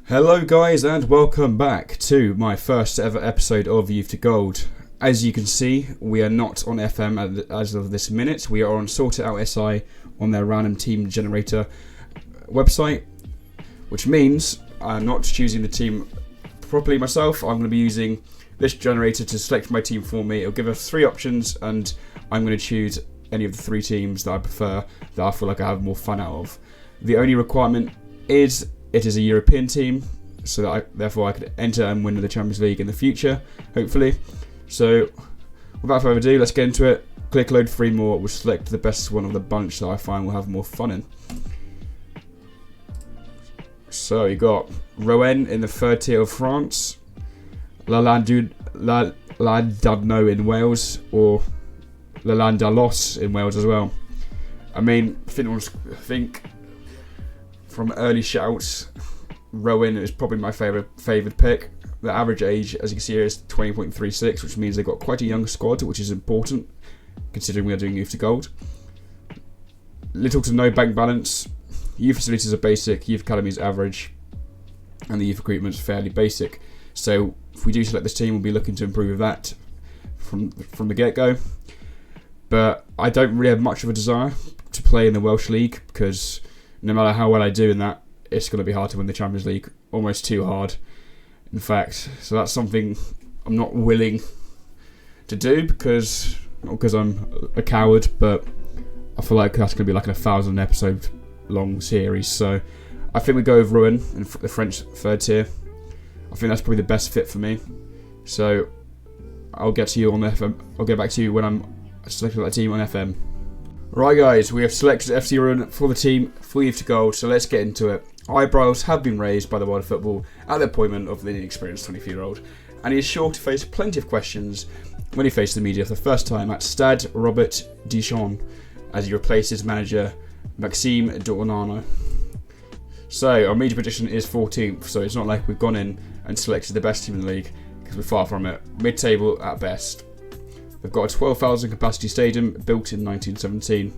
Hello guys and welcome back to my first ever episode of Youth to Gold. As you can see, we are not on FM as of this minute. We are on Sort It Out SI on their random team generator website, which means I'm not choosing the team properly myself. I'm going to be using this generator to select my team for me. It'll give us 3 options and I'm going to choose any of the 3 teams that I prefer, that I feel like I have more fun out of. The only requirement is it is a European team, so that therefore I could enter and win the Champions League in the future, hopefully. So, without further ado, let's get into it. Click load 3 more. We'll select the best one of the bunch that I find will have more fun in. So, you got Rouen in the 3rd tier of France, La Landudno in Wales, or La Landalos in Wales as well. I mean, I think from early shouts, Rowan is probably my favoured pick. The average age, as you can see here, is 20.36, which means they've got quite a young squad, which is important, considering we are doing Youth to Gold. Little to no bank balance. Youth facilities are basic, youth academy is average, and the youth recruitment is fairly basic. So if we do select this team, we'll be looking to improve that from the get-go. But I don't really have much of a desire to play in the Welsh League, because no matter how well I do in that, it's going to be hard to win the Champions League. Almost too hard, in fact. So that's something I'm not willing to do, not because I'm a coward, but I feel like that's going to be like a 1,000 episode long series. So I think we go with Rouen in the French 3rd tier. I think that's probably the best fit for me. So I'll get to you on FM. I'll get back to you when I'm selecting that team on FM. Right guys, we have selected FC Rouen for the team for Youth to Gold, so let's get into it. Eyebrows have been raised by the world of football at the appointment of the inexperienced 23-year-old, and he is sure to face plenty of questions when he faces the media for the first time at Stade Robert Deschamps, as he replaces manager Maxime Dornano. So our media prediction is 14th, so it's not like we've gone in and selected the best team in the league, because we're far from it. Mid-table at best. They've got a 12,000 capacity stadium built in 1917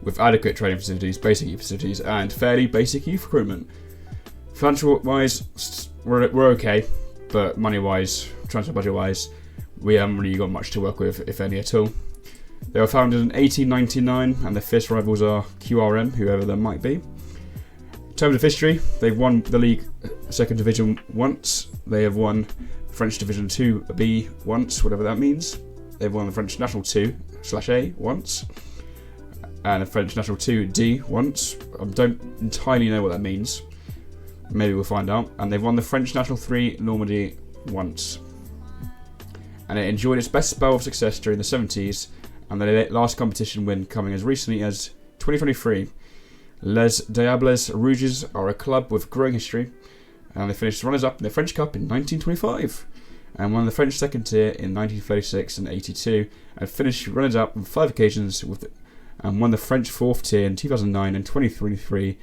with adequate training facilities, basic youth facilities, and fairly basic youth recruitment. Financial wise, we're okay, but money wise, transfer budget wise, we haven't really got much to work with, if any at all. They were founded in 1899 and their fierce rivals are QRM, whoever that might be. In terms of history, they've won the league 2nd division once. They have won French Division 2B once, whatever that means. They've won the French National 2/A once, and the French National 2D once. I don't entirely know what that means. Maybe we'll find out. And they've won the French National 3 Normandy once. And it enjoyed its best spell of success during the 70s, and their last competition win coming as recently as 2023. Les Diables Rouges are a club with growing history, and they finished runners-up in the French Cup in 1925, and won the French 2nd tier in 1936 and 82, and finished runners-up on 5 occasions and won the French 4th tier in 2009 and 2023,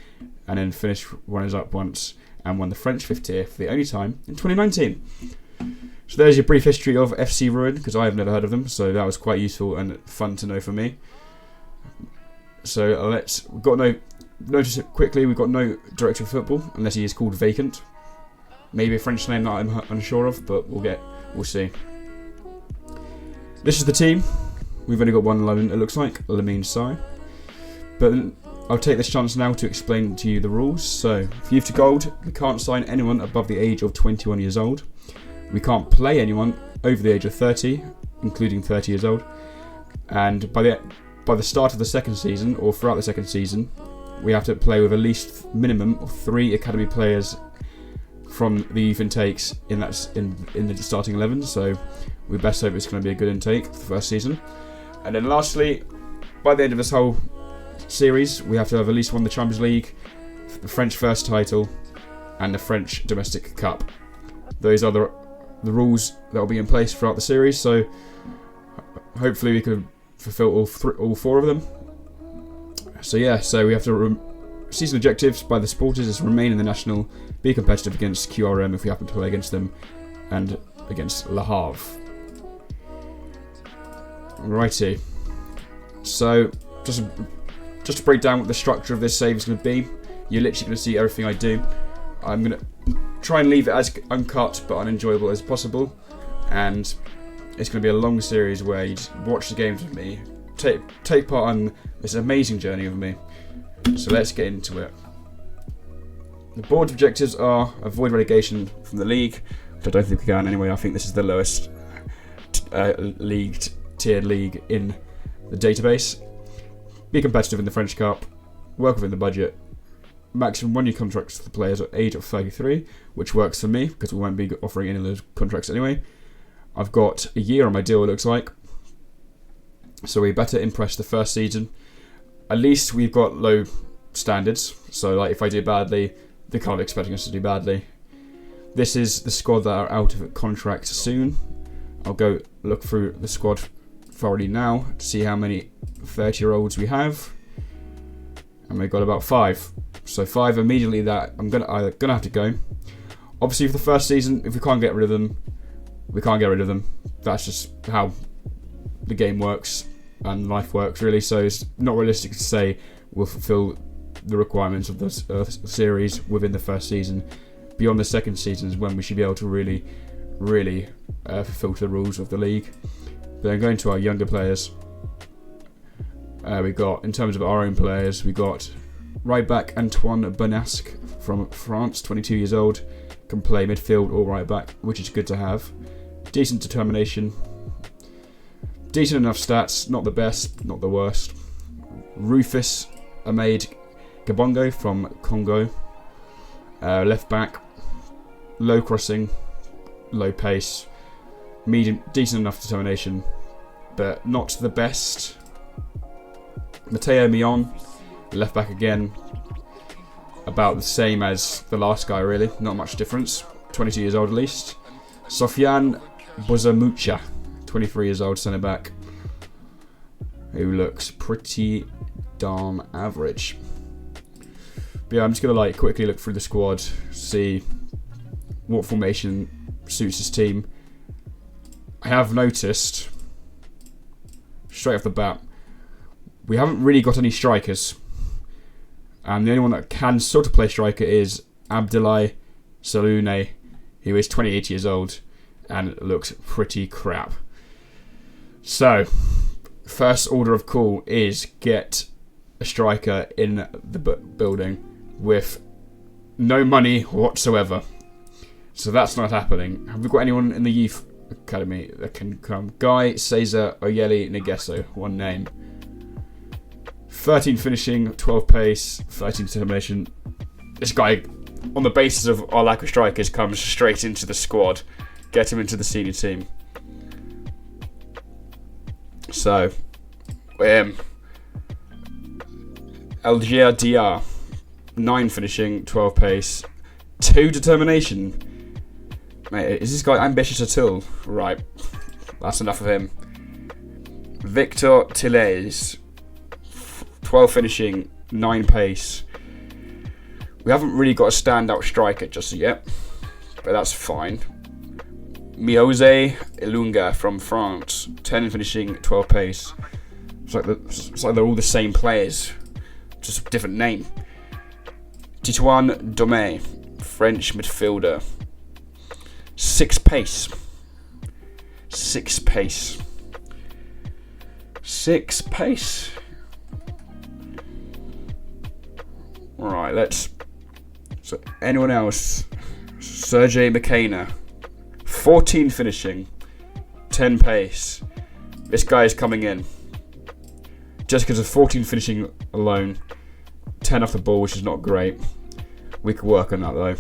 and then finished runners-up once and won the French 5th tier for the only time in 2019. So there's your brief history of FC Rouen, because I have never heard of them, so that was quite useful and fun to know for me. So notice it quickly, we've got no director of football, unless he is called vacant. Maybe a French name that I'm unsure of, but we'll see. This is the team. We've only got one 11, it looks like, Lamine Sy. But I'll take this chance now to explain to you the rules. So, for Youth to Gold, we can't sign anyone above the age of 21 years old. We can't play anyone over the age of 30, including 30 years old. And by the start of the 2nd season, or throughout the 2nd season, we have to play with at least minimum of 3 academy players from the youth intakes in the starting 11. So we best hope it's going to be a good intake for the first season. And then lastly, by the end of this whole series, we have to have at least won the Champions League, the French first title, and the French domestic cup. Those are the rules that will be in place throughout the series. So hopefully we can fulfill all 4 of them. So yeah, so we have to season objectives by the supporters is remain in the national, be competitive against QRM if we happen to play against them, and against Le Havre. Righty. So just to break down what the structure of this save is going to be, you're literally going to see everything I do. I'm going to try and leave it as uncut but unenjoyable as possible. And it's going to be a long series where you just watch the games with me, take part on this amazing journey with me. So let's get into it. The board's objectives are avoid relegation from the league, which I don't think we can anyway. I think this is the lowest tiered league in the database. Be competitive in the French Cup, work within the budget. Maximum 1 year contracts for the players at age of 33, which works for me because we won't be offering any of those contracts anyway. I've got a year on my deal, it looks like. So we better impress the first season. At least we've got low standards. So like if I do badly, they can't be expecting us to do badly. This is the squad that are out of contract soon. I'll go look through the squad thoroughly now to see how many 30-year-olds we have. And we've got about 5. So 5 immediately that I'm gonna have to go. Obviously for the first season, if we can't get rid of them, we can't get rid of them. That's just how the game works and life works, really. So it's not realistic to say we'll fulfill the requirements of the series within the first season. Beyond the second season is when we should be able to really fulfill the rules of the league. But then going to our younger players, we got, in terms of our own players, we got right back Antoine Bonasque from France, 22 years old, can play midfield or right back, which is good to have. Decent determination, decent enough stats, not the best, not the worst. Rufus Ahmed Gabongo from Congo, left back, low crossing, low pace, medium, decent enough determination, but not the best. Matteo Mion, left back again, about the same as the last guy really, not much difference, 22 years old at least. Sofiane Bozamucha, 23 years old, centre back, who looks pretty darn average. But yeah, I'm just gonna quickly look through the squad, see what formation suits his team. I have noticed straight off the bat we haven't really got any strikers, and the only one that can sort of play striker is Abdoulaye Saloune, who is 28 years old and looks pretty crap. So first order of call is get a striker in the building with no money whatsoever. So that's not happening. Have we got anyone in the youth academy that can come? Guy Cesar Oyeli Negeso, one name. 13 finishing, 12 pace, 13 determination. This guy, on the basis of our lack of strikers, comes straight into the squad. Get him into the senior team. So, Algier Dia, 9 finishing, 12 pace, 2 determination. Mate, is this guy ambitious at all? Right, that's enough of him. Victor Tilles, 12 finishing, 9 pace. We haven't really got a standout striker just yet, but that's fine. Miose Ilunga from France, 10 finishing, 12 pace. It's like they're all the same players, just a different name. Titouan Domé, French midfielder, 6 pace. 6 pace. 6 pace. Alright, let's... So, anyone else? Sergei McKenna, 14 finishing, 10 pace. This guy is coming in. Just because of 14 finishing alone, 10 off the ball, which is not great. We could work on that though.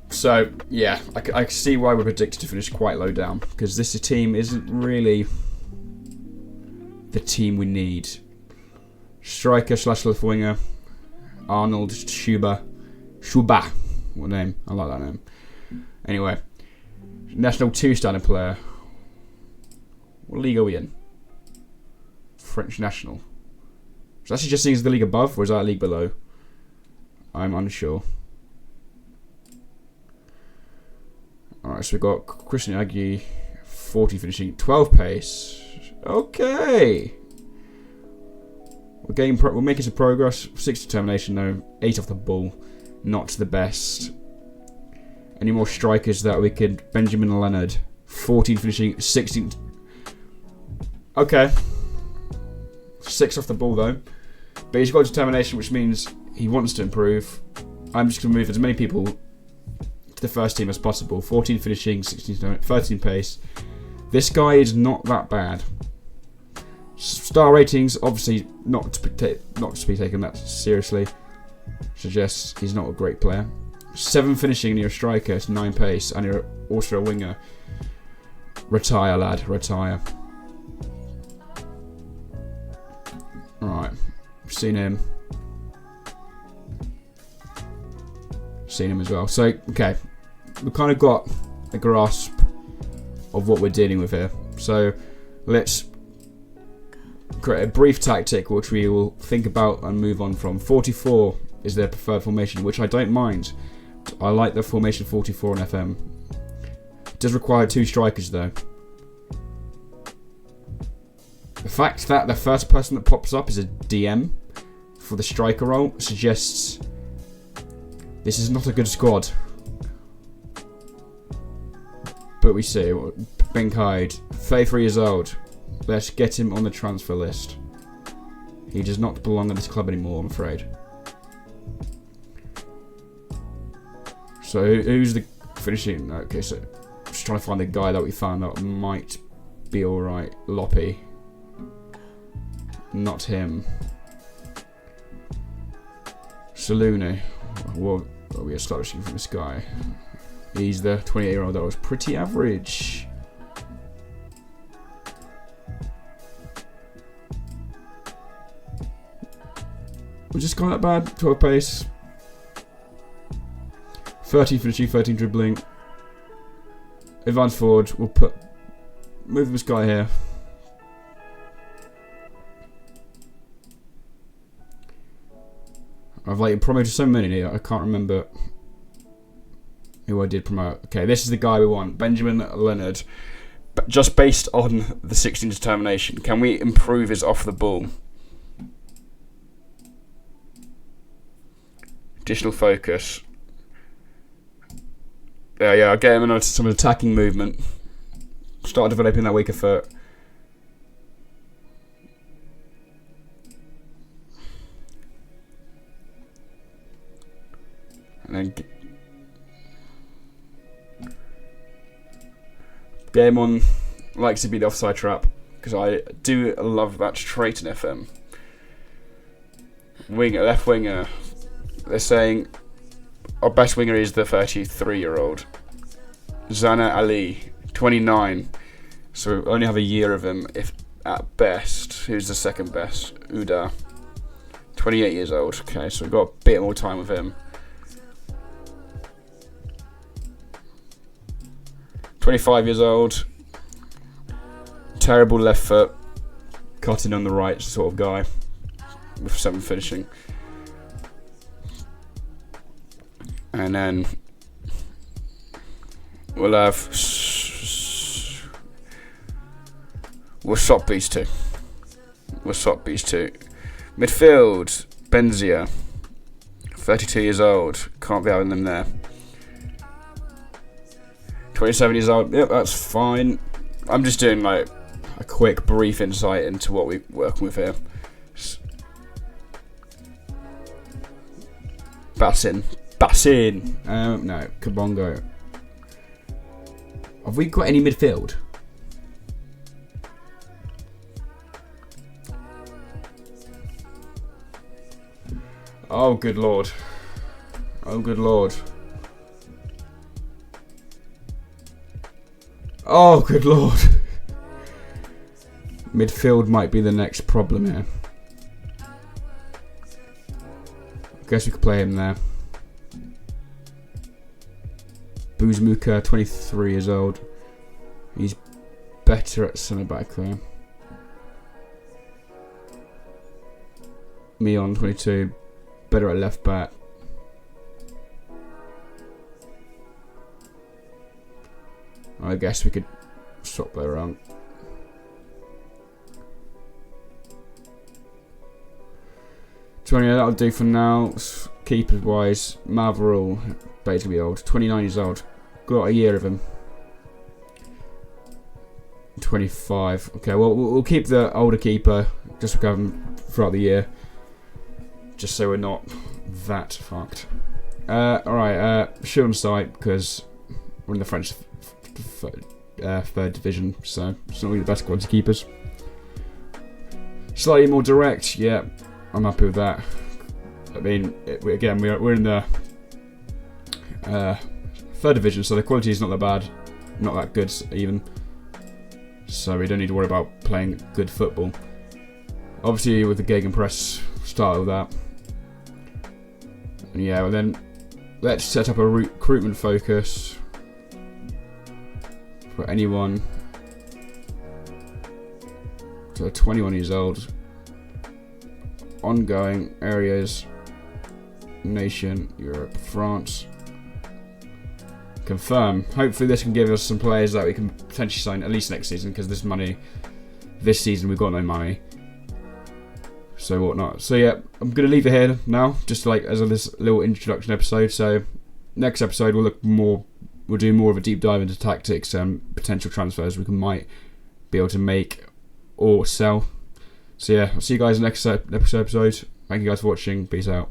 So, yeah, I can see why we're predicted to finish quite low down, because this team isn't really the team we need. Striker / left winger, Arnold Schuba. What name? I like that name. Anyway, National 2 standard player. What league are we in? French National. So that's just seeing the league above, or is that a league below? I'm unsure. Alright, so we've got Christian Agui, 40 finishing, 12 pace. Okay. We're we're making some progress. 6 determination though, 8 off the ball, not the best. Any more strikers that we could? Benjamin Leonard, 14 finishing, 16. Okay, 6 off the ball though, but he's got determination, which means he wants to improve. I'm just going to move as many people to the first team as possible. 14 finishing, 16, 13 pace. This guy is not that bad. Star ratings, obviously not to be taken that seriously. Suggests he's not a great player. 7 finishing and you're a striker, it's 9 pace, and you're also a winger. Retire, lad, retire. Alright, seen him as well. So, okay, we've kind of got a grasp of what we're dealing with here. So, let's create a brief tactic which we will think about and move on from. 44 is their preferred formation, which I don't mind. I like the formation 44 on FM. It does require 2 strikers though. The fact that the first person that pops up is a DM for the striker role suggests this is not a good squad. But we see. Ben Hyde, 33 years old. Let's get him on the transfer list. He does not belong in this club anymore, I'm afraid. So who's the finishing? Okay, so just trying to find the guy that we found that might be alright. Loppy. Not him. Saluni. Well, we are starting from this guy. He's the 28-year-old that was pretty average. Was this guy that bad? 12 pace. 13 finishing, 13 dribbling. Advanced forward. We'll move this guy here. I've like promoted so many, I can't remember who I did promote. Okay, this is the guy we want, Benjamin Leonard. But just based on the 16 determination, can we improve his off the ball? Additional focus. Yeah, I'll get him into some attacking movement. Start developing that weaker foot. And then game on likes to be the offside trap because I do love that trait in FM. Winger, left winger. They're saying our best winger is the 33-year-old Zana Ali, 29. So we only have a year of him, if at best. Who's the second best? Uda, 28 years old. Okay, so we've got a bit more time with him. 25 years old, terrible left foot, cutting on the right sort of guy, with 7 finishing. And then we'll swap these two. Midfield, Benzia, 32 years old, can't be having them there. 27 years old, yep, that's fine. I'm just doing like a quick brief insight into what we're working with here. Bassin. No, Kabongo. Have we got any midfield? Oh, good lord. Oh, good lord. Oh, good lord. Midfield might be the next problem here. Guess we could play him there. Buzmuka, 23 years old. He's better at centre back there. Mion, 22, better at left back. I guess we could swap that around. So anyway, that'll do for now. Keepers wise, Maverall, basically old, 29 years old. Got a year of him. 25. Okay, well we'll keep the older keeper just to cover him throughout the year, just so we're not that fucked. Alright, shoot on sight because we're in the French third division, so it's not really the best quality keepers. Slightly more direct, yeah, I'm happy with that. I mean, we're in the third division, so the quality is not that bad, not that good even. So we don't need to worry about playing good football. Obviously, with the Gegenpress style of that. And yeah, well then let's set up a recruitment focus for anyone to 21 years old. Ongoing areas, nation, Europe, France. Confirm. Hopefully this can give us some players that we can potentially sign at least next season, because this season we've got no money. So whatnot. So yeah, I'm gonna leave it here now, just like as of this little introduction episode. So next episode we'll do more of a deep dive into tactics and potential transfers we might be able to make or sell. So yeah, I'll see you guys in the next episode. Thank you guys for watching. Peace out.